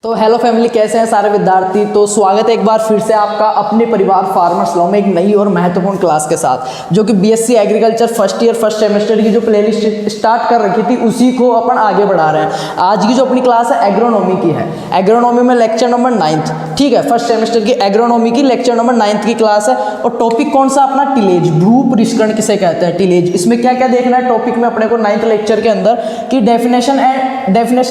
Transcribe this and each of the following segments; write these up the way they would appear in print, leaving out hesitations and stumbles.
तो hello family, कैसे हैं सारे विद्यार्थी। तो स्वागत है एक बार फिर से आपका अपने परिवार फार्मर्स लॉ में एक नई और महत्वपूर्ण क्लास के साथ, जो कि BSc agriculture first year first semester की जो प्लेलिस्ट स्टार्ट कर रखी थी उसी को अपन आगे बढ़ा रहे हैं। आज की जो अपनी क्लास है एग्रोनॉमी की है। एग्रोनॉमी में लेक्चर नंबर 9, ठीक है, फर्स्ट सेमेस्टर की एग्रोनॉमी की लेक्चर नंबर 9 की क्लास है। और टॉपिक कौन सा अपना, टिलेज, भू परिष्करण किसे कहते हैं, टिलेज। इसमें क्या क्या देखना है टॉपिक में अपने को 9th लेक्चर के अंदर कि definition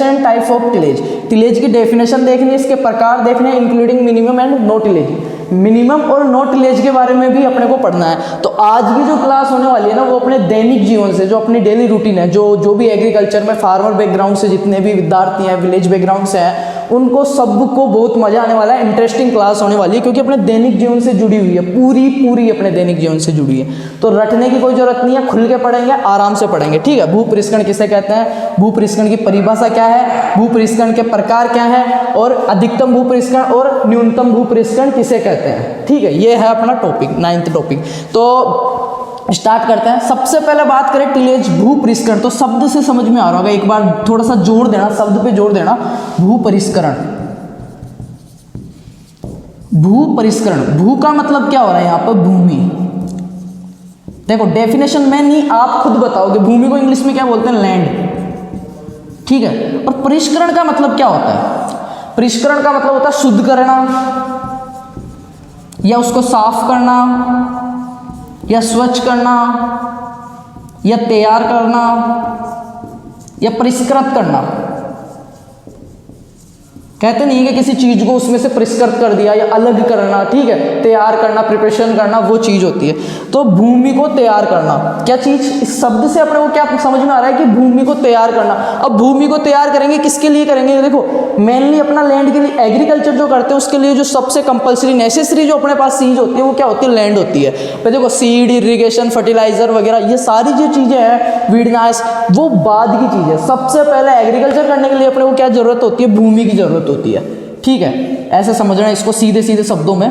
and types of tillage. Tillage की डेफिनेशन देखनी है, इसके प्रकार देखने हैं, including minimum and no tillage. Minimum और नो टिलेज के बारे में भी अपने को पढ़ना है। तो आज की जो क्लास होने वाली है ना, वो अपने दैनिक जीवन से, जो अपनी डेली रूटीन है, जो भी एग्रीकल्चर में फार्मर बैकग्राउंड से जितने भी विद्यार्थी हैं, विलेज बैकग्राउंड से हैं, उनको सबको बहुत मजा आने वाला है। इंटरेस्टिंग क्लास होने वाली है क्योंकि अपने दैनिक जीवन से जुड़ी हुई है, पूरी अपने दैनिक जीवन से जुड़ी है। तो रटने की कोई जरूरत नहीं है, खुल के पढ़ेंगे, आराम से पढ़ेंगे, ठीक है। भू परिष्करण किसे कहते हैं, भू परिष्करण की परिभाषा क्या है, भू परिष्करण के प्रकार क्या है, और अधिकतम भू परिष्करण और न्यूनतम भू परिष्करण किसे कहते हैं, ठीक है। ये है अपना टॉपिक, 9th टॉपिक। तो स्टार्ट करते हैं। सबसे पहले बात करें टिलेज, भू परिष्करण। तो शब्द से समझ में आ रहा होगा, एक बार थोड़ा सा जोर देना, शब्द पे जोर देना। भू परिष्करण, भू परिष्करण, भू का मतलब क्या हो रहा है यहाँ पर, भूमि। देखो डेफिनेशन में नहीं, आप खुद बताओगे भूमि को इंग्लिश में क्या बोलते हैं, लैंड, ठीक है। और परिष्करण का मतलब क्या होता है, परिष्करण का मतलब होता है शुद्ध करना, या उसको साफ करना, या स्वच्छ करना, या तैयार करना, या परिष्कृत करना। कहते नहीं है कि किसी चीज को उसमें से परिष्कृत कर दिया या अलग करना, ठीक है। तैयार करना, प्रिपरेशन करना, वो चीज होती है। तो भूमि को तैयार करना, क्या चीज, इस शब्द से अपने को क्या समझ में आ रहा है कि भूमि को तैयार करना। अब भूमि को तैयार करेंगे, किसके लिए करेंगे, देखो मेनली अपना लैंड के लिए, एग्रीकल्चर जो करते हैं उसके लिए जो सबसे कंपलसरी नेसेसरी जो अपने पास चीज होती है वो क्या होती है, लैंड होती है। फिर देखो सीड, इरिगेशन, फर्टिलाइजर वगैरह, ये सारी जो चीजें हैं, वीडनाश, वो बाद की चीज है। सबसे पहले एग्रीकल्चर करने के लिए अपने को क्या जरूरत होती है, भूमि की जरूरत होती है, ठीक है। ऐसे समझना इसको सीधे सीधे शब्दों में।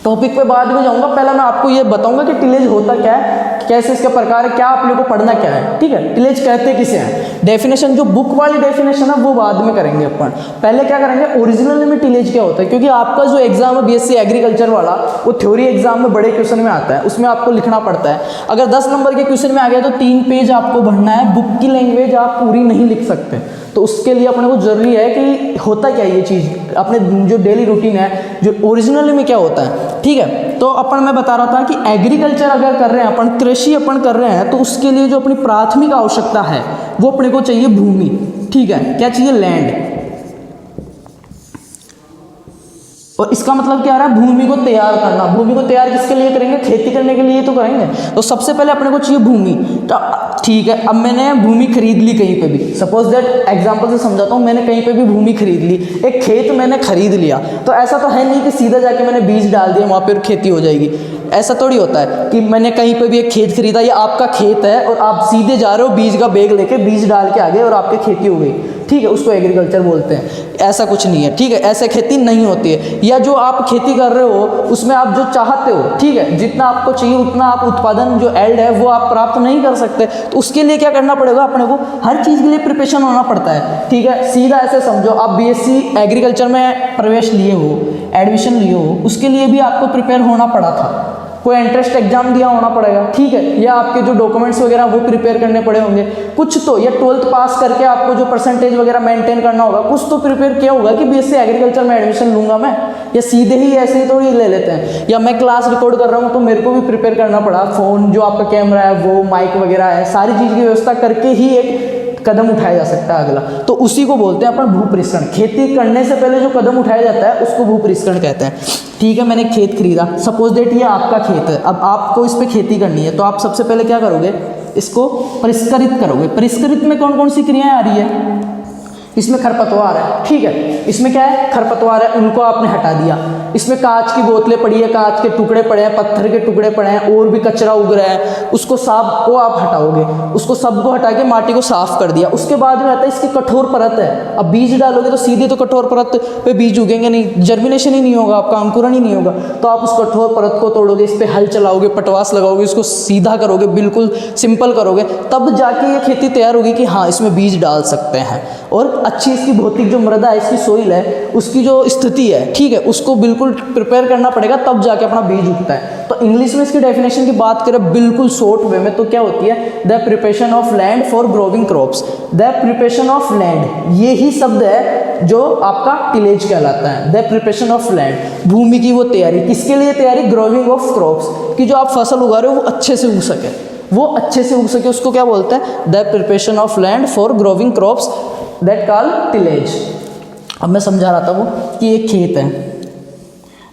टॉपिक पे बाद में जाऊंगा, पहले मैं आपको ये बताऊंगा कि टिलेज होता क्या है, कैसे इसके प्रकार है, क्या आप लोगों को पढ़ना क्या है, ठीक है। टिलेज कहते किसे हैं, डेफिनेशन जो बुक वाली डेफिनेशन है वो बाद में करेंगे अपन। पहले क्या करेंगे, ओरिजिनल में टिलेज क्या होता है, क्योंकि आपका जो एग्जाम है बीएससी एग्रीकल्चर वाला, वो थ्योरी एग्जाम में बड़े क्वेश्चन में आता है, उसमें आपको लिखना पड़ता है। अगर 10 नंबर के क्वेश्चन में आ गया तो 3 पेज आपको भरना है। बुक की लैंग्वेज आप पूरी नहीं लिख सकते, तो उसके लिए अपने को जरूरी है कि होता क्या है ये चीज़, अपने जो डेली रूटीन है, जो ओरिजिनली में क्या होता है, ठीक है। तो अपन मैं बता रहा था कि एग्रीकल्चर अगर कर रहे हैं अपन, कृषि अपन कर रहे हैं, तो उसके लिए जो अपनी प्राथमिक आवश्यकता है वो अपने को चाहिए भूमि, ठीक है। क्या चाहिए, लैंड। और इसका मतलब क्या आ रहा है, भूमि को तैयार करना। भूमि को तैयार किसके लिए करेंगे, खेती करने के लिए तो करेंगे। तो सबसे पहले अपने को चाहिए भूमि, तो ठीक है। अब मैंने भूमि खरीद ली कहीं पे भी, सपोज दैट एग्जांपल से समझाता हूँ, मैंने कहीं पे भी भूमि खरीद ली, एक खेत मैंने खरीद लिया, तो ऐसा तो है नहीं कि सीधा जाके मैंने बीज डाल दिया वहाँ पर खेती हो जाएगी। ऐसा थोड़ी होता है कि मैंने कहीं पे भी एक खेत खरीदा, या आपका खेत है और आप सीधे जा रहे हो बीज का बैग लेके, बीज डाल के आ गए और आपकी खेती हो गई, ठीक है, उसको एग्रीकल्चर बोलते हैं। ऐसा कुछ नहीं है, ठीक है, ऐसे खेती नहीं होती है। या जो आप खेती कर रहे हो उसमें आप जो चाहते हो, ठीक है, जितना आपको चाहिए उतना आप उत्पादन जो एल्ड है वो आप प्राप्त नहीं कर सकते, तो उसके लिए क्या करना पड़ेगा, अपने को हर चीज़ के लिए प्रिपरेशन होना पड़ता है, ठीक है। सीधा ऐसे समझो, आप बीएससी एग्रीकल्चर में प्रवेश लिए हो, एडमिशन लिए हो, उसके लिए भी आपको प्रिपेयर होना पड़ा था, कोई एंट्रेंस एग्जाम दिया होना पड़ेगा, ठीक है, या आपके जो डॉक्यूमेंट्स वगैरह वो प्रिपेयर करने पड़े होंगे कुछ तो, या 12th पास करके आपको जो परसेंटेज वगैरह मेंटेन करना होगा, कुछ तो प्रिपेयर किया होगा कि बीएससी एग्रीकल्चर में एडमिशन लूंगा मैं, या सीधे ही ऐसे ही तो ये ले लेते हैं। या मैं क्लास रिकॉर्ड कर रहा हूँ तो मेरे को भी प्रिपेयर करना पड़ा, फ़ोन जो आपका कैमरा है वो, माइक वगैरह है, सारी चीज़ की व्यवस्था करके ही एक कदम उठाया जा सकता है अगला। तो उसी को बोलते हैं अपन भू परिष्करण। खेती करने से पहले जो कदम उठाया जाता है उसको भू परिष्करण कहते हैं, ठीक है। मैंने खेत खरीदा, सपोज दैट ये आपका खेत है, अब आपको इस पे खेती करनी है, तो आप सबसे पहले क्या करोगे, इसको परिष्कृत करोगे। परिष्कृत में कौन कौन सी क्रियाएं आ रही है, इसमें खरपतवार है, ठीक है, इसमें क्या है, खरपतवार है, उनको आपने हटा दिया। इसमें कांच की बोतलें पड़ी है, कांच के टुकड़े पड़े हैं, पत्थर के टुकड़े पड़े हैं, और भी कचरा उग रहा है, उसको साफ को आप हटाओगे, उसको सबको हटा के माटी को साफ कर दिया। उसके बाद में आता है इसकी कठोर परत है। अब बीज डालोगे तो सीधे तो कठोर परत पे बीज उगेंगे नहीं, जर्मिनेशन ही नहीं होगा, आपका अंकुरण ही नहीं होगा। तो आप उस कठोर परत को तोड़ोगे, इस पर हल चलाओगे, पटवास लगाओगे, इसको सीधा करोगे, बिल्कुल सिंपल करोगे, तब जाके ये खेती तैयार होगी कि हाँ इसमें बीज डाल सकते हैं और अच्छी इसकी भौतिक जो मृदा है, इसकी सोइल है, उसकी जो स्थिति है, ठीक है, उसको बिल्कुल प्रिपेयर करना पड़ेगा, तब जाके अपना बीज उगता है। तो इंग्लिश में इसकी डेफिनेशन की बात करें बिल्कुल शॉर्ट वे में, तो क्या होती है, the preparation of land for growing crops. The preparation of land, ये ही शब्द है जो आपका टिलेज कहलाता है। द प्रिपरेशन ऑफ लैंड, भूमि की वो तैयारी, किसके लिए तैयारी, ग्रोविंग ऑफ क्रॉप्स, कि जो आप फसल उगा रहे हो वो अच्छे से उग सके, वो अच्छे से उग सके, उसको क्या बोलते हैं, the preparation of land for growing crops, that call tillage. अब मैं समझा रहा था वो कि एक खेत है,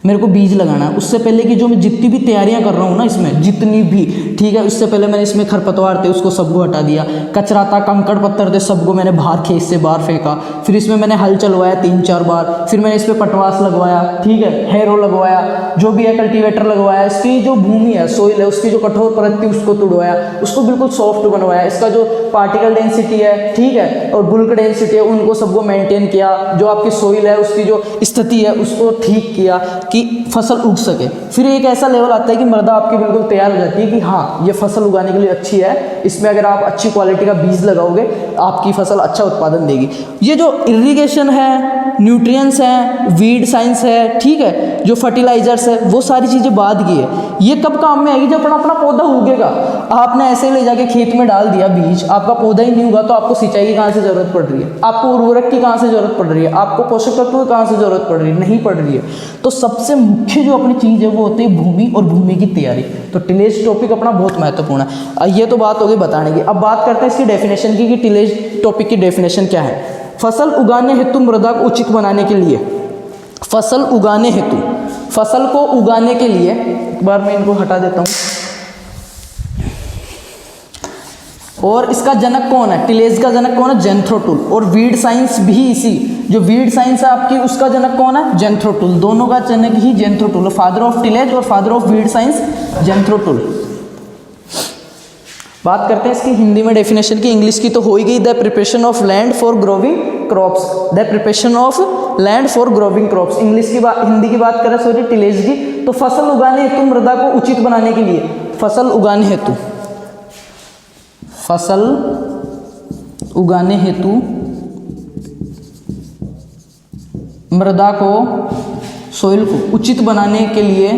मेरे को बीज लगाना है, उससे पहले की जो मैं जितनी भी तैयारियां कर रहा हूँ ना इसमें, जितनी भी, ठीक है, उससे पहले मैंने इसमें खरपतवार थे उसको सबको हटा दिया, कचरा था, कंकड़ पत्थर थे, सबको मैंने बाहर खेत से बाहर फेंका, फिर इसमें मैंने हल चलवाया 3-4 बार, फिर मैंने इस पर पटवास लगवाया, ठीक है, हैरो लगवाया, जो भी है कल्टीवेटर लगवाया, इसकी जो भूमि है, सोइल है, उसकी जो कठोर परत थी उसको तुड़वाया, उसको बिल्कुल सॉफ्ट बनवाया, इसका जो पार्टिकल डेंसिटी है, ठीक है, और बुल्क डेंसिटी है, उनको सबको मेंटेन किया, जो आपकी सोइल है उसकी जो स्थिति है उसको ठीक किया कि फसल उग सके। फिर एक ऐसा लेवल आता है कि मृदा आपकी बिल्कुल तैयार हो जाती है कि हाँ ये फसल उगाने के लिए अच्छी है, इसमें अगर आप अच्छी क्वालिटी का बीज लगाओगे आपकी फसल अच्छा उत्पादन देगी। ये जो इरिगेशन है, न्यूट्रिएंट्स हैं, वीड साइंस है, ठीक है, जो फर्टिलाइजर्स है, वो सारी चीज़ें बाद की है। ये कब काम में आएगी, जब अपना पौधा उगेगा। आपने ऐसे ही ले जाके खेत में डाल दिया बीज, आपका पौधा ही नहीं उगा, तो आपको सिंचाई की कहाँ से ज़रूरत पड़ रही है, आपको उर्वरक की कहाँ से ज़रूरत पड़ रही है, आपको पोषक तत्वों की कहाँ से ज़रूरत पड़ रही है, नहीं पड़ रही है। तो सबसे मुख्य जो अपनी चीज़ है वो होती है भूमि और भूमि की तैयारी। तो टिलेज टॉपिक अपना बहुत महत्वपूर्ण है। ये तो बात होगी बताने की। अब बात करते हैं इसकी डेफिनेशन की कि टिलेज टॉपिक की डेफिनेशन क्या है। फसल उगाने हेतु मृदा को उचित बनाने के लिए, फसल उगाने हेतु, फसल को उगाने के लिए, एक बार मैं इनको हटा देता हूँ। और इसका जनक कौन है, टिलेज का जनक कौन है, जेंथ्रोटुल। और वीड साइंस भी इसी, जो वीड साइंस है आपकी, उसका जनक कौन है, जेंथ्रोटुल। दोनों का जनक ही जेंथ्रोटुल, फादर ऑफ टिलेज और फादर ऑफ वीड साइंस जेंथ्रोटुल। बात करते हैं इसकी हिंदी में डेफिनेशन की। इंग्लिश की तो हो ही गई, the preparation of land for growing crops, the preparation of land for growing crops. English की बात, हिंदी की बात करें सॉरी टिलेज की, तो फसल उगाने हेतु मृदा को उचित बनाने के लिए, फसल उगाने हेतु, फसल उगाने हेतु मृदा को, सोइल को उचित बनाने के लिए,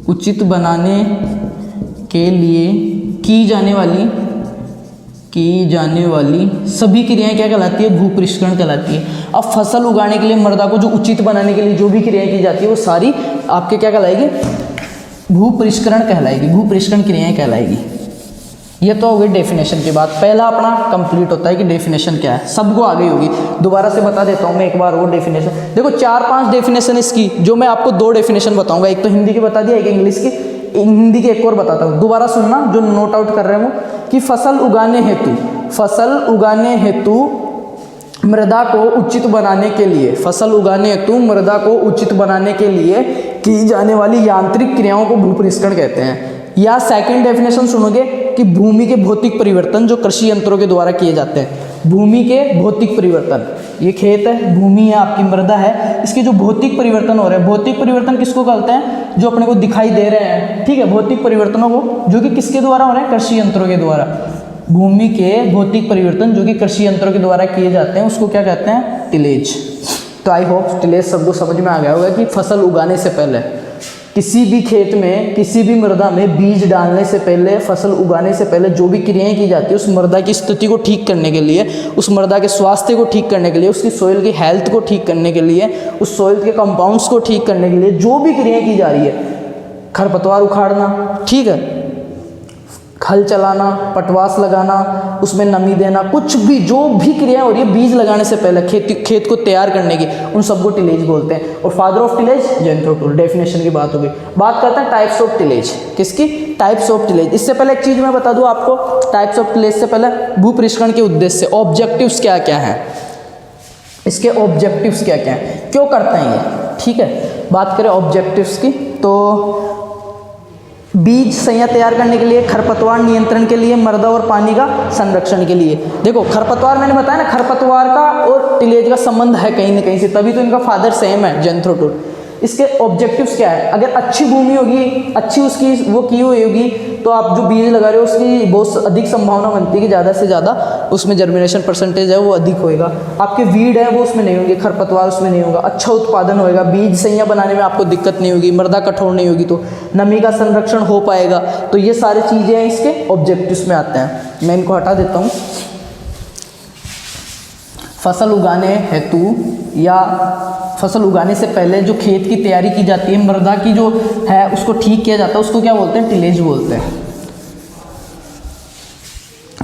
उचित बनाने के लिए की जाने वाली सभी क्रियाएं क्या कहलाती है, भूपरिष्करण कहलाती है। अब फसल उगाने के लिए मृदा को जो उचित बनाने के लिए जो भी क्रियाएं की जाती है वो सारी आपके क्या कहलाएगी, भूपरिष्करण कहलाएगी, भूपरिष्करण क्रियाएं कहलाएगी। ये तो हो गई डेफिनेशन की बात। पहला अपना कंप्लीट होता है कि डेफिनेशन क्या है, सबको आ गई होगी। दोबारा से बता देता हूँ मैं एक बार वो डेफिनेशन। देखो 4-5 डेफिनेशन इसकी, जो मैं आपको 2 डेफिनेशन बताऊंगा, एक तो हिंदी की बता दिया, एक इंग्लिश की। हिंदी की एक और बताता हूँ, दोबारा सुनना जो नोट आउट कर रहे हो, कि फसल उगाने हेतु, फसल उगाने हेतु मृदा को उचित बनाने के लिए, फसल उगाने हेतु मृदा को उचित बनाने के लिए की जाने वाली यांत्रिक क्रियाओं को भूपरिष्करण कहते हैं। या सेकंड डेफिनेशन सुनोगे कि भूमि के भौतिक परिवर्तन जो कृषि यंत्रों के द्वारा किए जाते हैं। भूमि के भौतिक परिवर्तन, ये खेत है, भूमि है, आपकी मृदा है, इसके जो भौतिक परिवर्तन हो रहे हैं, भौतिक परिवर्तन किसको कहते हैं, जो अपने को दिखाई दे रहे हैं, ठीक है, भौतिक परिवर्तनों को, जो कि किसके द्वारा हो रहे हैं, कृषि यंत्रों के द्वारा। भूमि के भौतिक परिवर्तन जो कि कृषि यंत्रों के द्वारा किए जाते हैं उसको क्या कहते हैं, टिलेज। तो आई होप टिलेज सबको समझ में आ गया होगा कि फसल उगाने से पहले, किसी भी खेत में, किसी भी मृदा में बीज डालने से पहले, फसल उगाने से पहले जो भी क्रियाएं की जाती है उस मृदा की स्थिति को ठीक करने के लिए, उस मृदा के स्वास्थ्य को ठीक करने के लिए, उसकी सोइल की हेल्थ को ठीक करने के लिए, उस सोइल के कंपाउंड्स को ठीक करने के लिए जो भी क्रियाएं की जा रही है, खरपतवार उखाड़ना, ठीक है, हल चलाना, पटवास लगाना, उसमें नमी देना, कुछ भी जो भी क्रिया हो रही है बीज लगाने से पहले, खेत को तैयार करने की, उन सबको टिलेज बोलते हैं। और फादर ऑफ टिलेज जेंथ्रोटुल। डेफिनेशन की बात हो गई। बात करते हैं टाइप्स ऑफ टिलेज। किसकी, टाइप्स ऑफ टिलेज। इससे पहले एक चीज़ मैं बता दूं आपको, टाइप्स ऑफ टिलेज से पहले भूपरिष्करण के उद्देश्य, ऑब्जेक्टिव्स क्या क्या हैं, इसके ऑब्जेक्टिव्स क्या क्या हैं, क्यों करते हैं ये, ठीक है। बात करें ऑब्जेक्टिव्स की, तो बीज संयंत्र तैयार करने के लिए, खरपतवार नियंत्रण के लिए, मृदा और पानी का संरक्षण के लिए। देखो खरपतवार मैंने बताया ना, खरपतवार का और टिलेज का संबंध है कहीं ना कहीं से, तभी तो इनका फादर सेम है, जेंथ्रोटुल। इसके ऑब्जेक्टिव्स क्या है। अगर अच्छी भूमि होगी, अच्छी उसकी वो की हुई होगी, तो आप जो बीज लगा रहे हो उसकी बहुत अधिक संभावना बनती है कि ज़्यादा से ज़्यादा उसमें जर्मिनेशन परसेंटेज है वो अधिक होएगा। आपके वीड है वो उसमें नहीं होंगे, खरपतवार उसमें नहीं होगा, अच्छा उत्पादन होएगा, बीज सैया बनाने में आपको दिक्कत नहीं होगी, मृदा कठोर नहीं होगी, तो नमी का संरक्षण हो पाएगा। तो ये सारी चीज़ें हैं इसके ऑब्जेक्टिव्स में आते हैं। मैं इनको हटा देता हूँ। फसल उगाने हेतु या फसल उगाने से पहले जो खेत की तैयारी की जाती है, मृदा की जो है उसको ठीक किया जाता है, उसको क्या बोलते हैं, टिलेज बोलते हैं।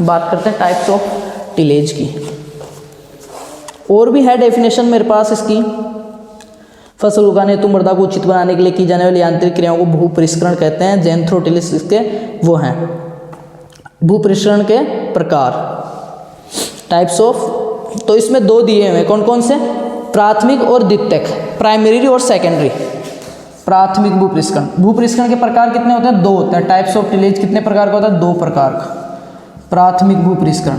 बात करते हैं टाइप्स ऑफ टिलेज की। और भी है डेफिनेशन मेरे पास इसकी। फसल उगाने हेतु मृदा को उचित बनाने के लिए की जाने वाली यांत्रिक क्रियाओं को भूपरिष्करण कहते हैं। ज़ेनथ्रोटिलिस इसके वो हैं भूपरिष्करण के प्रकार, टाइप्स ऑफ। तो इसमें दो दिए हुए, कौन कौन से, प्राथमिक और द्वितीयक, प्राइमरी और सेकेंडरी। प्राथमिक भूपरिष्करण, भूपरिष्करण के प्रकार कितने होते हैं, दो होते हैं। टाइप्स ऑफ टिलेज कितने प्रकार का होता है, दो प्रकार का। प्राथमिक भूपरिष्करण,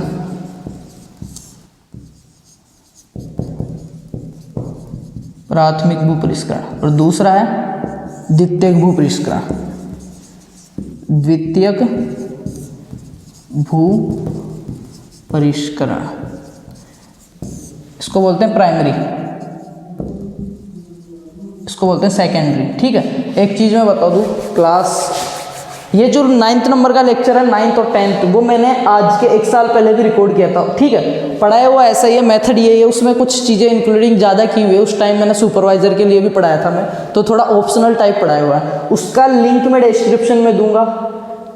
प्राथमिक भूपरिष्करण, और दूसरा है द्वितीयक भूपरिष्करण, द्वितीयक भूपरिष्करण, इसको बोलते हैं प्राइमरी, इसको बोलते हैं सेकेंडरी। ठीक है, एक चीज़ मैं बता दूं, क्लास ये जो 9th नंबर का लेक्चर है, 9th और 10th, वो मैंने आज के 1 साल पहले भी रिकॉर्ड किया था। ठीक है, पढ़ाया हुआ ऐसा ही है, मेथड ये है, उसमें कुछ चीज़ें इंक्लूडिंग ज़्यादा की हुई है। उस टाइम मैंने सुपरवाइजर के लिए भी पढ़ाया था मैं, तो थोड़ा ऑप्शनल टाइप पढ़ाया हुआ है। उसका लिंक मैं डिस्क्रिप्शन में दूंगा।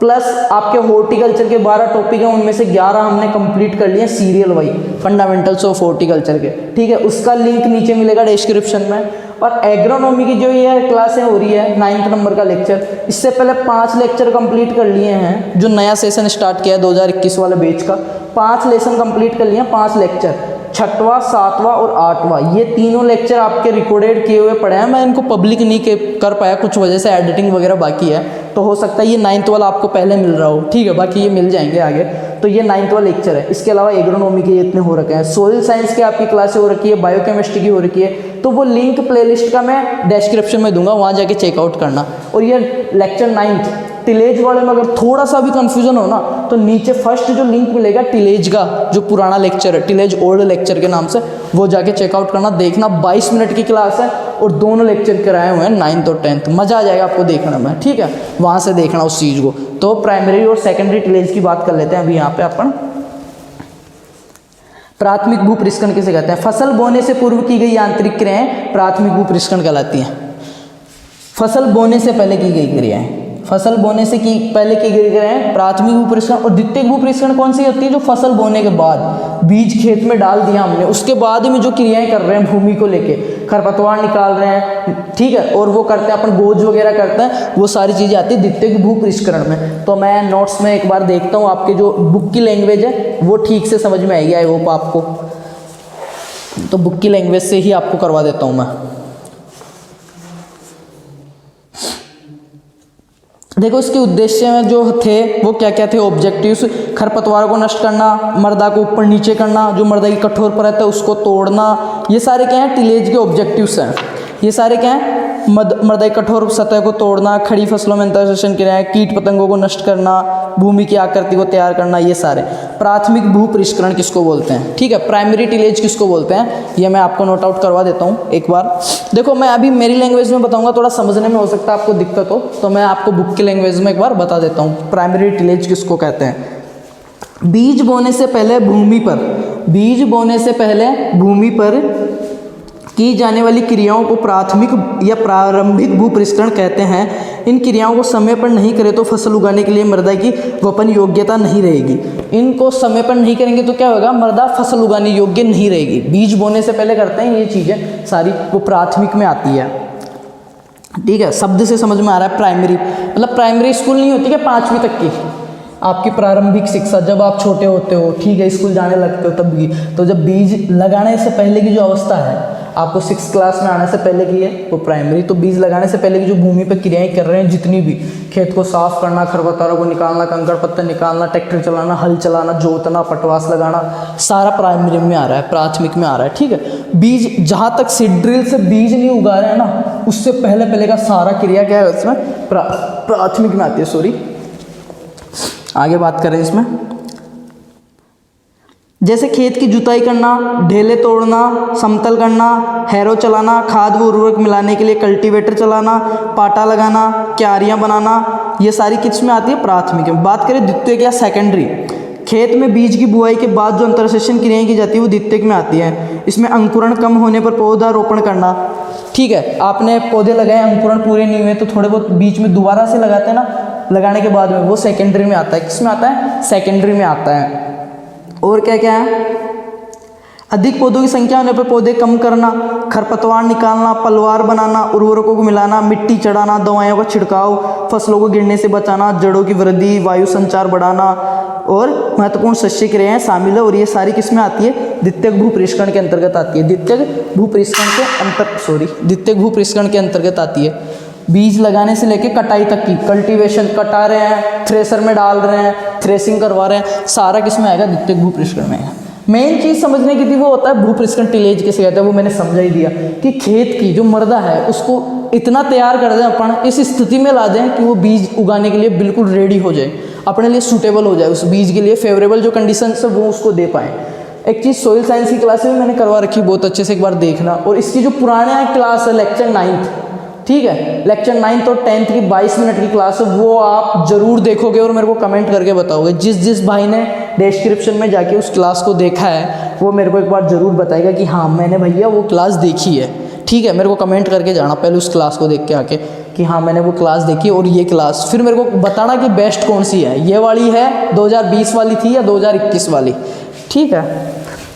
प्लस आपके हॉर्टिकल्चर के 12 टॉपिक हैं, उनमें से 11 हमने कंप्लीट कर लिए serial wise, fundamentals of horticulture के। ठीक है, उसका लिंक नीचे मिलेगा डिस्क्रिप्शन में। और एग्रोनॉमी की जो ये क्लासें हो रही है, 9th नंबर का लेक्चर, इससे पहले 5 लेक्चर कंप्लीट कर लिए हैं। जो नया सेशन स्टार्ट किया है 2021 वाले बैच का, 5 लेसन कंप्लीट कर लिए हैं, 5 लेक्चर, 6वां, 7वां और 8वां, ये तीनों लेक्चर आपके रिकॉर्डेड किए हुए पड़े हैं। मैं इनको पब्लिक नहीं कर पाया, कुछ वजह से एडिटिंग वगैरह बाकी है, तो हो सकता है ये 9th वाला आपको पहले मिल रहा हो। ठीक है, बाकी ये मिल जाएंगे आगे। तो ये 9th वाला लेक्चर है। इसके अलावा एग्रोनॉमी के इतने हो रखे हैं, सोइल साइंस की आपकी क्लासें हो रखी है, बायोकेमिस्ट्री की हो रखी है, तो वो लिंक प्लेलिस्ट का मैं डिस्क्रिप्शन में दूंगा, वहाँ जाके चेकआउट करना। और ये लेक्चर 9th टिलेज वाले में अगर थोड़ा सा भी कंफ्यूजन हो ना, तो नीचे फर्स्ट जो लिंक मिलेगा टिलेज का, जो पुराना लेक्चर है, टिलेज ओल्ड लेक्चर के नाम से, वो जाके चेकआउट करना, देखना। 22 मिनट की क्लास है और दोनों लेक्चर कराए हुए हैं 9th और 10th, मज़ा आ जाएगा आपको देखने में। ठीक है, वहाँ से देखना उस चीज़ को। तो प्राइमरी और सेकेंडरी टिलेज की बात कर लेते हैं अभी यहाँ पे अपन। प्राथमिक भूपरिष्करण किसे कहते हैं, फसल बोने से पूर्व की गई यांत्रिक क्रियाएं प्राथमिक भूपरिष्करण कहलाती हैं। फसल बोने से पहले की गई क्रियाएं, फसल बोने से पहले की गई क्रियाएं प्राथमिक भूपरिष्करण। और द्वितीयक भूपरिष्करण कौन सी होती है, जो फसल बोने के बाद, बीज खेत में डाल दिया हमने, उसके बाद में जो क्रियाएं कर रहे हैं भूमि को लेके, खरपतवार निकाल रहे हैं, ठीक है, और वो करते हैं अपन, बोझ वगैरह करते हैं, वो सारी चीज़ें आती है द्वितीयक भूपरिष्करण में। तो मैं नोट्स में एक बार देखता हूँ, आपके जो बुक की लैंग्वेज है वो ठीक से समझ में आएगी, आई होप आपको। तो बुक की लैंग्वेज से ही आपको करवा देता हूँ मैं। देखो इसके उद्देश्य में जो थे वो क्या क्या थे ऑब्जेक्टिव्स, खरपतवारों को नष्ट करना, मृदा को ऊपर नीचे करना, जो मृदा की कठोर परत है उसको तोड़ना, ये सारे क्या हैं टिलेज के ऑब्जेक्टिव्स हैं। ये सारे क्या हैं, मृदा की कठोर सतह को तोड़ना, खड़ी फसलों में अंतर्शोषण क्रियाएं, कीट पतंगों को नष्ट करना, भूमि की आकृति को तैयार करना, ये सारे। प्राथमिक भूपरिष्करण किसको बोलते हैं, ठीक है, प्राइमरी टिलेज किसको बोलते हैं, ये मैं आपको नोट आउट करवा देता हूँ एक बार। देखो मैं अभी मेरी लैंग्वेज में बताऊंगा, थोड़ा समझने में हो सकता है आपको दिक्कत हो, तो मैं आपको बुक की लैंग्वेज में एक बार बता देता हूँ प्राइमरी टिलेज किसको कहते हैं। बीज बोने से पहले भूमि पर, बीज बोने से पहले भूमि पर की जाने वाली क्रियाओं को प्राथमिक या प्रारंभिक भूपरिष्करण कहते हैं। इन क्रियाओं को समय पर नहीं करें तो फसल उगाने के लिए मृदा की वपन योग्यता नहीं रहेगी। इनको समय पर नहीं करेंगे तो क्या होगा, मृदा फसल उगाने योग्य नहीं रहेगी। बीज बोने से पहले करते हैं ये चीज़ें सारी, वो प्राथमिक में आती है। ठीक है, शब्द से समझ में आ रहा है प्राइमरी, मतलब प्राइमरी स्कूल नहीं होती क्या 5वीं तक की आपकी प्रारंभिक शिक्षा, जब आप छोटे होते हो, ठीक है, स्कूल जाने लगते हो तब भी, तो जब बीज लगाने से पहले की जो अवस्था है आपको 6th क्लास में आने से पहले की है वो प्राइमरी। तो बीज लगाने से पहले की जो भूमि पर क्रियाएं कर रहे हैं जितनी भी, खेत को साफ करना, खरपतवारों को निकालना, कंकड़ पत्थर निकालना, ट्रैक्टर चलाना, हल चलाना, जोतना, पटवास लगाना, सारा प्राइमरी में आ रहा है, प्राथमिक में आ रहा है। ठीक है, बीज जहाँ तक सीड ड्रिल से बीज नहीं उगा रहे हैं ना, उससे पहले पहले का सारा क्रिया क्या है उसमें प्राथमिक में आती है। सॉरी, आगे बात करें इसमें, जैसे खेत की जुताई करना, ढेले तोड़ना, समतल करना, हैरो चलाना, खाद व उर्वरक मिलाने के लिए कल्टीवेटर चलाना, पाटा लगाना, क्यारियाँ बनाना, ये सारी किस में आती है? प्राथमिक में। बात करें द्वितीयक या सेकेंडरी, खेत में बीज की बुआई के बाद जो अंतरसेशन क्रियाएं की जाती है वो द्वितीयक में आती है। इसमें अंकुरण कम होने पर पौधारोपण करना, ठीक है, आपने पौधे लगाए, अंकुरण पूरे नहीं हुए तो थोड़े बहुत बीच में दोबारा से लगाते हैं ना, लगाने के बाद में, वो सेकेंडरी में आता है। किस में आता है? सेकेंडरी में आता है। और क्या क्या है? अधिक पौधों की संख्या होने पर पौधे कम करना, खरपतवार निकालना, पलवार बनाना, उर्वरकों को मिलाना, मिट्टी चढ़ाना, दवाइयों का छिड़काव, फसलों को गिरने से बचाना, जड़ों की वृद्धि, वायु संचार बढ़ाना और महत्वपूर्ण शस्य क्रियाएं शामिल है। और ये सारी किस में आती है? द्वितीयक भूपरिष्करण के अंतर्गत आती है। द्वितीयक भूपरिष्करण के अंतर्गत आती है। बीज लगाने से लेके कटाई तक की, कल्टीवेशन, कटा रहे हैं, थ्रेसर में डाल रहे हैं, थ्रेसिंग करवा रहे हैं, सारा किस में आएगा? द्वितीयक भूपरिष्करण में। मेन चीज़ समझने की थी वो होता है भूपरिष्करण टिलेज किसे कहते हैं, वो मैंने समझा ही दिया कि खेत की जो मृदा है उसको इतना तैयार कर दें अपन, इस स्थिति में ला दें कि वो बीज उगाने के लिए बिल्कुल रेडी हो जाए, अपने लिए सूटेबल हो जाए, उस बीज के लिए फेवरेबल जो कंडीशन है वो उसको दे पाएँ। एक चीज़ सोइल साइंस की क्लास में मैंने करवा रखी, बहुत अच्छे से एक बार देखना। और इसकी जो पुराने क्लास है लेक्चर 9th, ठीक है, लेक्चर 9th और 10th की 22 मिनट की क्लास है, वो आप जरूर देखोगे और मेरे को कमेंट करके बताओगे। जिस भाई ने डिस्क्रिप्शन में जाके उस क्लास को देखा है वो मेरे को एक बार ज़रूर बताएगा कि हाँ मैंने भैया वो क्लास देखी है, ठीक है। मेरे को कमेंट करके जाना पहले उस क्लास को देख के आके कि हाँ मैंने वो क्लास देखी और ये क्लास, फिर मेरे को बताना कि बेस्ट कौन सी है, ये वाली है 2020 वाली थी या 2021 वाली, ठीक है।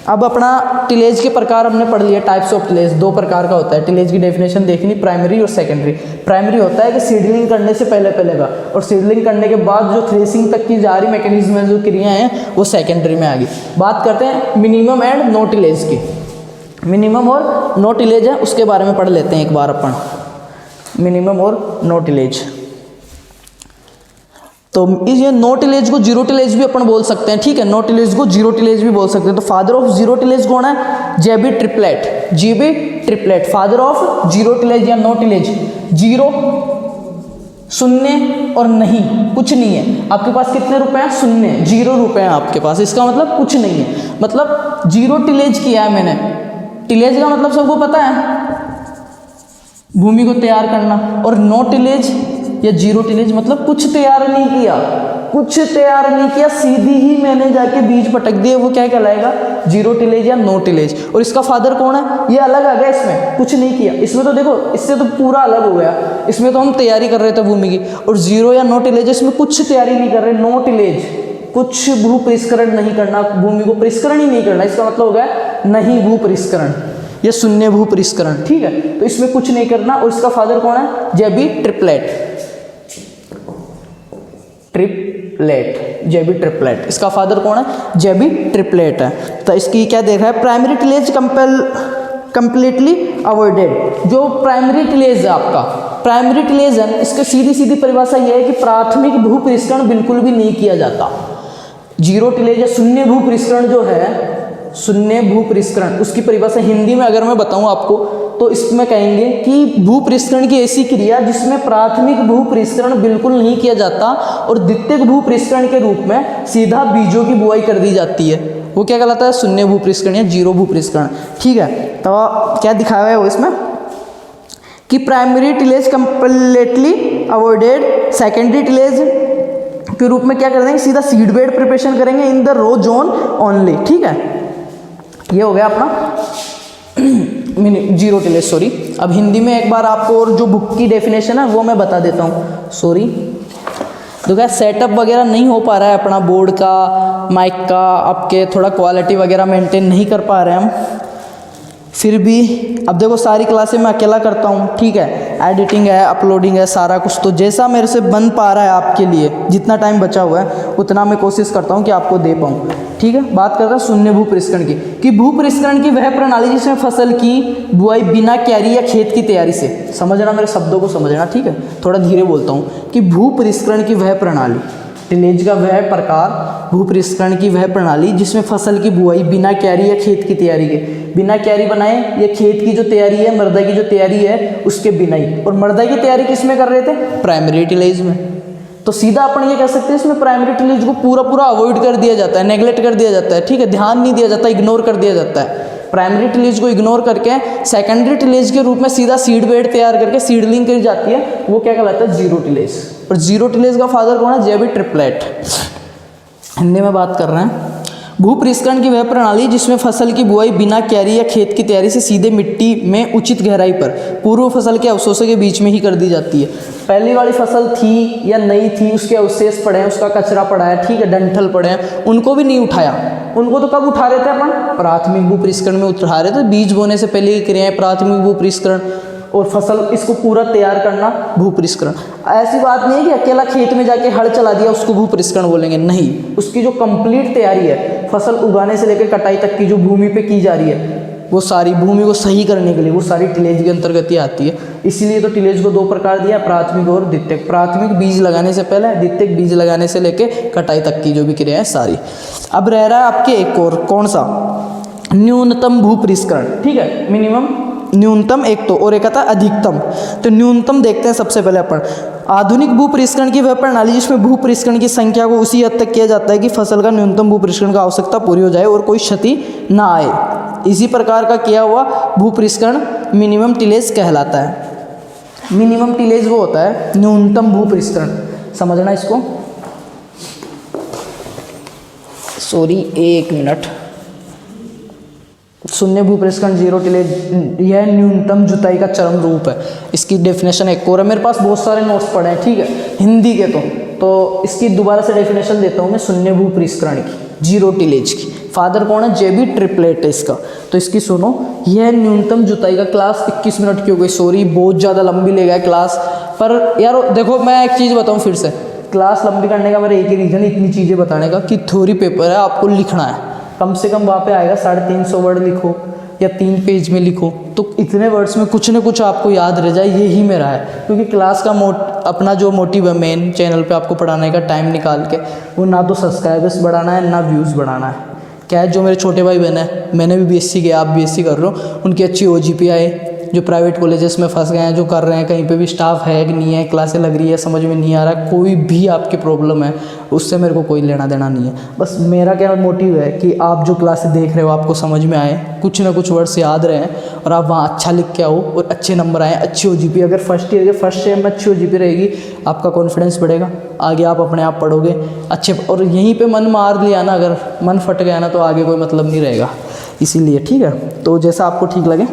अब अपना टिलेज के प्रकार हमने पढ़ लिया, टाइप्स ऑफ टिलेज, 2 प्रकार का होता है। टिलेज की डेफिनेशन देखनी, प्राइमरी और सेकेंडरी। प्राइमरी होता है कि सीडलिंग करने से पहले का, और सीडलिंग करने के बाद जो थ्रेसिंग तक की जा रही मैकेनिज्म है, जो क्रियाएं हैं, वो सेकेंडरी में आ गई। बात करते हैं मिनिमम एंड नो टिलेज की। मिनिमम और नो टिलेज है उसके बारे में पढ़ लेते हैं एक बार अपन। मिनिमम और नो टिलेज, तो ये नो टिलेज को जीरो टिलेज भी अपन बोल सकते हैं, ठीक है। नो टिलेज को जीरो टिलेज भी बोल सकते हैं। तो फादर ऑफ जीरो टिलेज कौन है? GB Triplett. GB Triplett father of zero tillage या नो टिलेज। जीरो, शून्य और नहीं, कुछ नहीं है आपके पास। कितने रुपए हैं? शून्य, 0 रुपए हैं आपके पास, इसका मतलब कुछ नहीं है। मतलब जीरो टिलेज किया है मैंने। टिलेज का मतलब सबको पता है, भूमि को तैयार करना। और नो टिलेज या जीरो टिलेज मतलब कुछ तैयार नहीं किया, कुछ तैयार नहीं किया, सीधी ही मैंने जाके बीज पटक दिए, वो क्या कहलाएगा? जीरो टिलेज या नो टिलेज। और इसका फादर कौन है? ये अलग आ गया, इसमें कुछ नहीं किया। इसमें तो देखो, इससे तो पूरा अलग हो गया, इसमें तो हम तैयारी कर रहे थे भूमि की। और जीरो या नो टिलेज, इसमें कुछ तैयारी नहीं कर रहे। नो टिलेज, कुछ भू परिष्करण नहीं करना, भूमि को परिष्करण ही नहीं करना, इसका मतलब हो गया नहीं भू परिष्करण या शून्य भू परिष्करण, ठीक है। तो इसमें कुछ नहीं करना। और इसका फादर कौन है? GB triplet. ट्रिपलेट, जेबी ट्रिपलेट, इसका फादर कौन है? जेबी ट्रिपलेट है। तो इसकी क्या देख रहा है? Primary tillage completely avoided. जो प्राइमरी टिलेज है आपका, प्राइमरी टिलेज है, इसकी सीधी सीधी परिभाषा यह है कि प्राथमिक भू परिष्करण बिल्कुल भी नहीं किया जाता। जीरो टिलेज या शून्य भू परिष्करण जो है, शून्य भू परिष्करण, उसकी परिभाषा हिंदी में अगर मैं बताऊं आपको तो इसमें कहेंगे कि भू परिष्करण की ऐसी क्रिया जिसमें प्राथमिक भू परिष्करण बिल्कुल नहीं किया जाता और द्वितीयक भू परिष्करण के रूप में सीधा बीजों की बुआई कर दी जाती है, वो क्या कहलाता है? शून्य भू परिष्करण या जीरो भू परिष्करण, ठीक है। तो क्या दिखाया हुआ है वो इसमें कि primary tillage completely avoided. Secondary tillage के रूप में क्या कर देंगे? सीधा सीड बेड प्रिपरेशन करेंगे in the row zone only, ठीक है। ये हो गया अपना जीरो टिलेज, सॉरी। अब हिंदी में एक बार आपको और जो बुक की डेफिनेशन है वो मैं बता देता हूँ, सॉरी। तो क्या सेटअप वगैरह नहीं हो पा रहा है अपना बोर्ड का, माइक का, आपके थोड़ा क्वालिटी वगैरह मेंटेन नहीं कर पा रहे हैं हम, फिर भी अब देखो सारी क्लासें मैं अकेला करता हूँ, ठीक है। एडिटिंग है, अपलोडिंग है, सारा कुछ। तो जैसा मेरे से बन पा रहा है आपके लिए, जितना टाइम बचा हुआ है उतना मैं कोशिश करता हूँ कि आपको दे पाऊँ, ठीक है। बात करता हूँ शून्य भू परिष्करण की, कि भू परिष्करण की वह प्रणाली जिसमें फसल की बुआई बिना क्यारी या खेत की तैयारी से, समझना मेरे शब्दों को समझना, ठीक है। थोड़ा धीरे बोलता हूँ कि भू परिष्करण की वह प्रणाली, टिलेज का वह प्रकार, भू परिष्करण की वह प्रणाली जिसमें फसल की बुआई बिना क्यारी या खेत की तैयारी के, बिना क्यारी बनाए ये खेत की जो तैयारी है, मृदा की जो तैयारी है उसके बिना ही। और मृदा की तैयारी किस में कर रहे थे? प्राइमरी टिलेज में। तो सीधा अपन ये कह सकते हैं इसमें प्राइमरी टिलेज को पूरा अवॉइड कर दिया जाता है, नेगलेक्ट कर दिया जाता है, ठीक है, ध्यान नहीं दिया जाता, इग्नोर कर दिया जाता है। प्राइमरी टिलेज को इग्नोर करके सेकेंडरी टिलेज के रूप में सीधा सीड बेड तैयार करके सीडलिंग करी जाती है, वो क्या कहलाता है? Zero tillage. और जीरो टिलेज का फादर कौन है? GB triplet. हिंदी में बात कर रहे हैं। भूपरिष्करण की वह प्रणाली जिसमें फसल की बुआई बिना क्यारी या खेत की तैयारी से सीधे मिट्टी में उचित गहराई पर पूर्व फसल के अवशेषों के बीच में ही कर दी जाती है। पहली वाली फसल थी या नहीं थी, उसके अवशेष पड़े हैं, उसका कचरा पड़ा है, ठीक है, डंठल पड़े हैं, उनको भी नहीं उठाया। उनको तो कब उठा रहे थे अपन? प्राथमिक भूपरिष्करण में उठा रहे थे, बीज बोने से पहले की क्रियाएं प्राथमिक भूपरिष्करण, और फसल इसको पूरा तैयार करना भूपरिष्करण। ऐसी बात नहीं है कि अकेला खेत में जाके हल चला दिया उसको भूपरिष्करण बोलेंगे, नहीं। उसकी जो कंप्लीट तैयारी है फसल उगाने से लेकर कटाई तक की जो भूमि पे की जा रही है, वो सारी भूमि को सही करने के लिए वो सारी टिलेज के अंतर्गत ही आती है। इसीलिए तो टिलेज को दो प्रकार दिया, प्राथमिक और द्वितीयक। प्राथमिक बीज लगाने से पहले, द्वितीयक बीज लगाने से लेके कटाई तक की जो भी क्रिया है सारी। अब रह रहा है आपके एक और, कौन सा? न्यूनतम भूपरिष्करण, ठीक है, मिनिमम, न्यूनतम एक तो, और एक आता है अधिकतम। तो न्यूनतम देखते हैं सबसे पहले अपन। आधुनिक भूपरिष्करण की वह प्रणाली जिसमें भूपरिष्करण की संख्या को उसी हद तक किया जाता है कि फसल का न्यूनतम भूपरिष्करण का आवश्यकता पूरी हो जाए और कोई क्षति ना आए। इसी प्रकार का किया हुआ भूपरिष्करण मिनिमम टिलेज कहलाता है। मिनिमम टिलेज वो होता है न्यूनतम भूपरिष्करण, समझना इसको। सॉरी, एक मिनट। शून्य भूपरिष्करण, जीरो टिलेज, यह न्यूनतम जुताई का चरम रूप है। इसकी डेफिनेशन एक और है, मेरे पास बहुत सारे नोट्स पड़े हैं, ठीक है, हिंदी के। तो इसकी दोबारा से डेफिनेशन देता हूँ मैं शून्य भूपरिष्करण की, जीरो टिलेज की। फादर कौन है? जेबी ट्रिपलेट है इसका। तो इसकी सुनो, यह न्यूनतम जुताई का, क्लास 21 मिनट की हो गई, सॉरी बहुत ज़्यादा लंबी ले गया क्लास। पर यार देखो, मैं एक चीज़ बताऊँ फिर से, क्लास लंबी करने का मेरा एक ही रीज़न, इतनी चीज़ें बताने का कि थ्योरी पेपर है, आपको लिखना है। कम से कम वहाँ पे आएगा 350 वर्ड लिखो या 3 पेज में लिखो, तो इतने वर्ड्स में कुछ न कुछ आपको याद रह जाए, यही मेरा है। क्योंकि क्लास का अपना जो मोटिव है मेन, चैनल पे आपको पढ़ाने का टाइम निकाल के, वो ना तो सब्सक्राइबर्स बढ़ाना है ना व्यूज़ बढ़ाना है। क्या है, जो मेरे छोटे भाई बहन है, मैंने भी बीएससी किया, आप बीएससी कर रहे हो, उनकी अच्छी ओजीपी आए, जो प्राइवेट कॉलेजेस में फंस गए हैं, जो कर रहे हैं, कहीं पे भी स्टाफ है कि नहीं है, क्लासें लग रही है, समझ में नहीं आ रहा, कोई भी आपकी प्रॉब्लम है, उससे मेरे को कोई लेना देना नहीं है। बस मेरा क्या मोटिव है कि आप जो क्लासें देख रहे हो आपको समझ में आए, कुछ ना कुछ वर्ड्स याद रहे और आप वहाँ अच्छा लिख के आओ और अच्छे नंबर आए, अच्छी ओजीपी। अगर फर्स्ट ईयर के फर्स्ट सेम में अच्छी ओजीपी रहेगी, आपका कॉन्फिडेंस बढ़ेगा, आगे आप अपने आप पढ़ोगे अच्छे। और यहीं पर मन मार लिया ना, अगर मन फट गया ना, तो आगे कोई मतलब नहीं रहेगा। इसीलिए ठीक है, तो जैसा आपको ठीक लगे।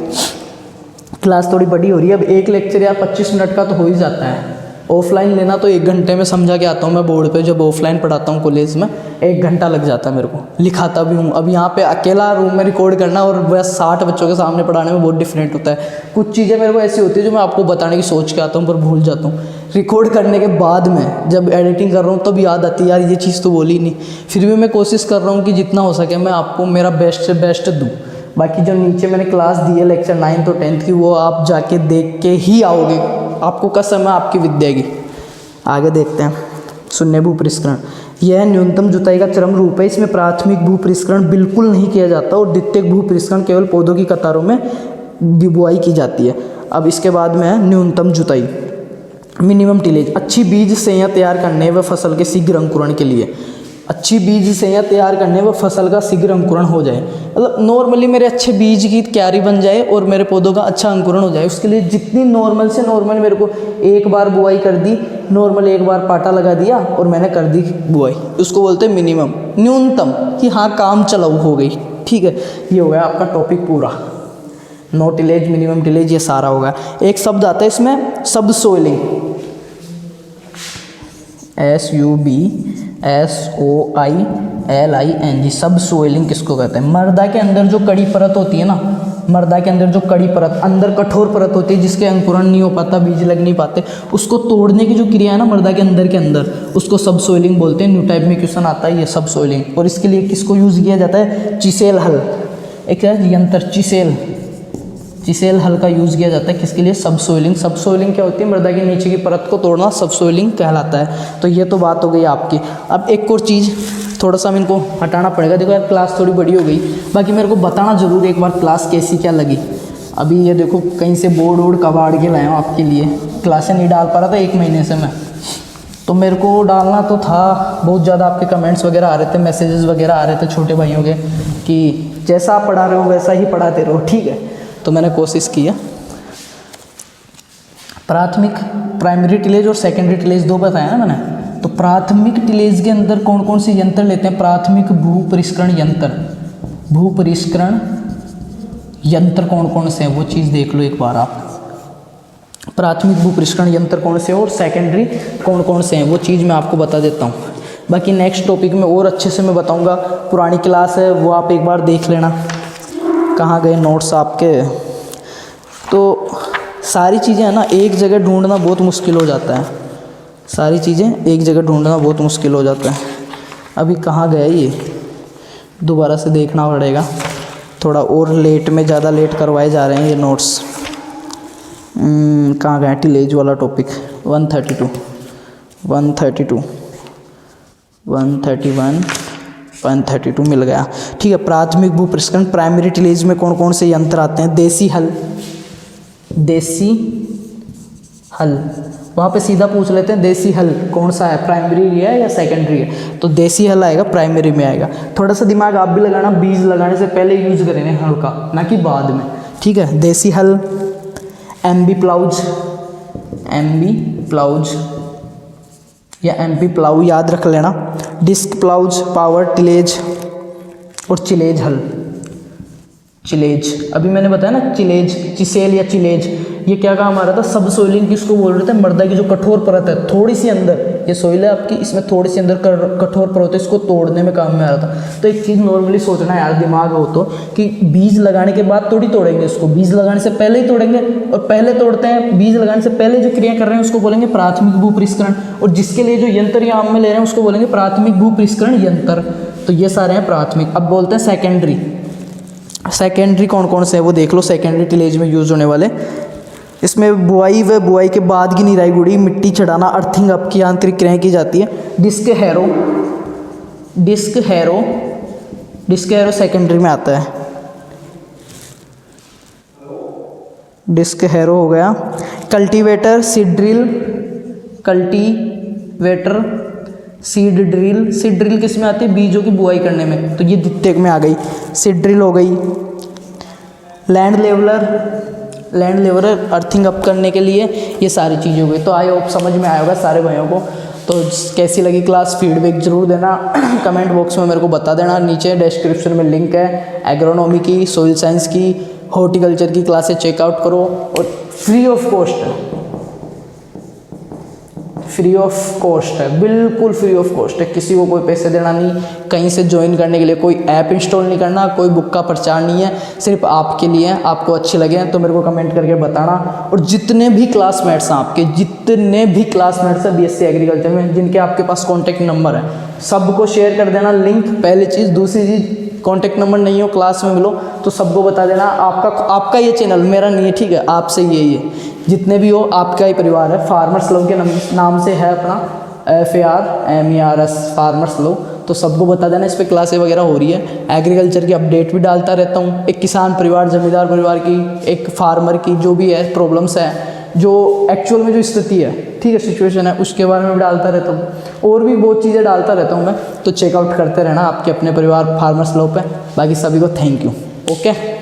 क्लास थोड़ी बड़ी हो रही है, अब एक लेक्चर या 25 मिनट का तो हो ही जाता है। ऑफलाइन लेना तो 1 घंटे में समझा के आता हूँ मैं बोर्ड पे, जब ऑफलाइन पढ़ाता हूँ कॉलेज में 1 घंटा लग जाता है मेरे को, लिखाता भी हूँ। अब यहाँ पे अकेला रूम में रिकॉर्ड करना और बस 60 बच्चों के सामने पढ़ाने में बहुत डिफरेंट होता है। कुछ चीज़ें मेरे को ऐसी होती है जो मैं आपको बताने की सोच के आता हूँ पर भूल जाता हूँ। रिकॉर्ड करने के बाद में जब एडिटिंग कर रहा हूँ तब याद आती है, यार ये चीज़ तो बोली नहीं। फिर भी मैं कोशिश कर रहा हूँ कि जितना हो सके मैं आपको मेरा बेस्ट से बेस्ट दूँ। बाकी जो नीचे मैंने क्लास दी है लेक्चर 9th और 10th की, वो आप जाके देख के ही आओगे, आपको कसम है आपकी विद्या की। आगे देखते हैं। शून्य भूपरिष्करण, यह न्यूनतम जुताई का चरम रूप है। इसमें प्राथमिक भूपरिष्करण बिल्कुल नहीं किया जाता और द्वितीयक भूपरिष्करण केवल पौधों की कतारों में बुआई की जाती है। अब इसके बाद में है न्यूनतम जुताई, मिनिमम टिलेज, अच्छी बीज सैया तैयार करने व फसल के शीघ्र अंकुरण के लिए। अच्छी बीज सैया तैयार करने व फसल का शीघ्र अंकुरण हो जाए, मतलब नॉर्मली मेरे अच्छे बीज की क्यारी बन जाए और मेरे पौधों का अच्छा अंकुरण हो जाए, उसके लिए जितनी नॉर्मल से नॉर्मल मेरे को एक बार बुआई कर दी, नॉर्मल एक बार पाटा लगा दिया और मैंने कर दी बुआई, उसको बोलते हैं मिनिमम, न्यूनतम कि हाँ काम चलाऊ हो गई। ठीक है, ये हो गया आपका टॉपिक पूरा। नो टिलेज, मिनिमम टिलेज, ये सारा होगा। एक शब्द आता है इसमें सबसोइलिंग, SUBSOILING, सब सोइलिंग किसको कहते हैं? मृदा के अंदर जो कड़ी परत होती है ना, मृदा के अंदर जो कड़ी परत, अंदर कठोर परत होती है जिसके अंकुरण नहीं हो पाता, बीज लग नहीं पाते, उसको तोड़ने की जो क्रिया है ना मृदा के अंदर, उसको सब सोइलिंग बोलते हैं। न्यू टाइप में क्वेश्चन आता है ये सब सोइलिंग। और इसके लिए किसको यूज़ किया जाता है? चिसेल हल, एक है यंत्र चिसेल हल का यूज़ किया जाता है। किसके लिए? सब सोइलिंग। सब सोइलिंग क्या होती है? मृदा के नीचे की परत को तोड़ना सब सोइलिंग कहलाता है। तो ये तो बात हो गई आपकी। अब एक और चीज़ थोड़ा सा हम इनको हटाना पड़ेगा। देखो यार क्लास थोड़ी बड़ी हो गई, बाकी मेरे को बताना ज़रूर एक बार क्लास कैसी क्या लगी। अभी ये देखो कहीं से बोर्ड वोर्ड कबाड़ के लाया हूँ आपके लिए, क्लासें नहीं डाल पा रहा था 1 महीने से मैं, तो मेरे को डालना तो था। बहुत ज़्यादा आपके कमेंट्स वगैरह आ रहे थे, मैसेजेस वगैरह आ रहे थे छोटे भाइयों के कि जैसा आप पढ़ा रहे हो वैसा ही पढ़ाते रहो, ठीक है। तो मैंने कोशिश की है। प्राथमिक प्राइमरी टिलेज और सेकेंडरी टिलेज 2 बताया ना मैंने। तो प्राथमिक टिलेज के अंदर कौन कौन से यंत्र लेते हैं? प्राथमिक भू परिष्करण यंत्र, भू परिष्करण यंत्र कौन कौन से हैं वो चीज़ देख लो एक बार आप। प्राथमिक भू परिष्करण यंत्र कौन से और सेकेंडरी कौन कौन से हैं वो चीज़ मैं आपको बता देता हूँ। बाकी नेक्स्ट टॉपिक में और अच्छे से मैं बताऊँगा। पुरानी क्लास है वो आप एक बार देख लेना। कहाँ गए नोट्स आपके? तो सारी चीज़ें है ना एक जगह ढूंढना बहुत मुश्किल हो जाता है, सारी चीज़ें एक जगह ढूंढना बहुत मुश्किल हो जाता है। अभी कहाँ गया ये, दोबारा से देखना पड़ेगा। थोड़ा और लेट में, ज़्यादा लेट करवाए जा रहे हैं ये नोट्स। कहाँ गया टिलेज वाला टॉपिक? 132, 132, 131, 132 मिल गया, ठीक है। प्राथमिक भू परिष्करण प्राइमरी टिलेज में कौन कौन से यंत्र आते हैं? देसी हल, देसी हल, वहाँ पे सीधा पूछ लेते हैं देसी हल कौन सा है, प्राइमरी है या सेकेंडरी है? तो देसी हल आएगा, प्राइमरी में आएगा। थोड़ा सा दिमाग आप भी लगाना, बीज लगाने से पहले यूज़ करेंगे हल का, ना कि बाद में, ठीक है। देसी हल, एमबी प्लाउज, एमबी प्लाउज या एमपी प्लाऊ याद रख लेना। डिस्क प्लाउज, पावर टिलेज और चिलेज हल। चिलेज अभी मैंने बताया ना, चिलेज, चिसेल या चिलेज, ये क्या काम आ रहा था? सब सोइलिंग किसको बोल रहे थे? मृदा की जो कठोर परत है थोड़ी सी अंदर, ये सोइल है आपकी, इसमें थोड़ी सी अंदर कठोर परत है, इसको तोड़ने में काम में आ रहा था। तो एक चीज़ नॉर्मली सोचना यार दिमाग हो तो, कि बीज लगाने के बाद थोड़ी तोड़ेंगे इसको, बीज लगाने से पहले ही तोड़ेंगे। और पहले तोड़ते हैं, बीज लगाने से पहले जो क्रिया कर रहे हैं उसको बोलेंगे प्राथमिक भू परिष्करण, और जिसके लिए जो यंत्र यहाँ में ले रहे हैं उसको बोलेंगे प्राथमिक भू परिष्करण यंत्र। तो ये सारे हैं प्राथमिक। अब बोलते हैं सेकेंडरी। सेकेंडरी कौन कौन से है वो देख लो, सेकेंडरी टिलेज में यूज होने वाले। इसमें बुआई व बुआई के बाद की निराई गुड़ी, मिट्टी चढ़ाना, अर्थिंग अप की आंतरिक क्रियाएं की जाती है। Disc harrow, disc harrow, disc harrow secondary में आता है। डिस्क हैरो हो गया। Cultivator, seed drill, cultivator, seed drill, seed drill किस में आती है? बीजों की बुआई करने में, तो ये द्वितीयक में आ गई, सीड ड्रिल हो गई। Land leveller, land leveller earthing up करने के लिए, ये सारी चीज़ हो गई। तो आई होप समझ में आया होगा सारे भाइयों को। तो कैसी लगी क्लास, फीडबैक जरूर देना, कमेंट बॉक्स में मेरे को बता देना। नीचे डिस्क्रिप्शन में लिंक है एग्रोनॉमी की, सोइल साइंस की, हॉर्टिकल्चर की क्लासेस चेकआउट करो, और फ्री ऑफ कॉस्ट है, फ्री ऑफ कॉस्ट है, बिल्कुल फ्री ऑफ कॉस्ट है। किसी को कोई पैसे देना नहीं, कहीं से ज्वाइन करने के लिए कोई ऐप इंस्टॉल नहीं करना, कोई बुक का प्रचार नहीं है, सिर्फ आपके लिए है। आपको अच्छे लगे तो मेरे को कमेंट करके बताना। और जितने भी क्लासमेट्स हैं आपके, जितने भी क्लासमेट्स हैं बीएससी एग्रीकल्चर में, जिनके आपके पास कॉन्टैक्ट नंबर है, सबको शेयर कर देना लिंक, पहली चीज़। दूसरी चीज़, कॉन्टैक्ट नंबर नहीं हो, क्लास में मिलो तो सबको बता देना। आपका ये चैनल मेरा नहीं है, ठीक है, आपसे ये जितने भी हो आपका ही परिवार है। फार्मर्स लव के नाम से है अपना, FARMERS फार्मर्स लव। तो सबको बता देना, इस पर क्लासें वगैरह हो रही है। एग्रीकल्चर की अपडेट भी डालता रहता हूँ, एक किसान परिवार, जमींदार परिवार की, एक फार्मर की जो भी है प्रॉब्लम्स है, जो एक्चुअल में जो स्थिति है, ठीक है, सिचुएशन है, उसके बारे में भी डालता रहता हूँ। और भी बहुत चीज़ें डालता रहता हूँ मैं, तो चेकआउट करते रहना आपके अपने परिवार फार्मर्स लव पे। बाकी सभी को थैंक यू। ओके।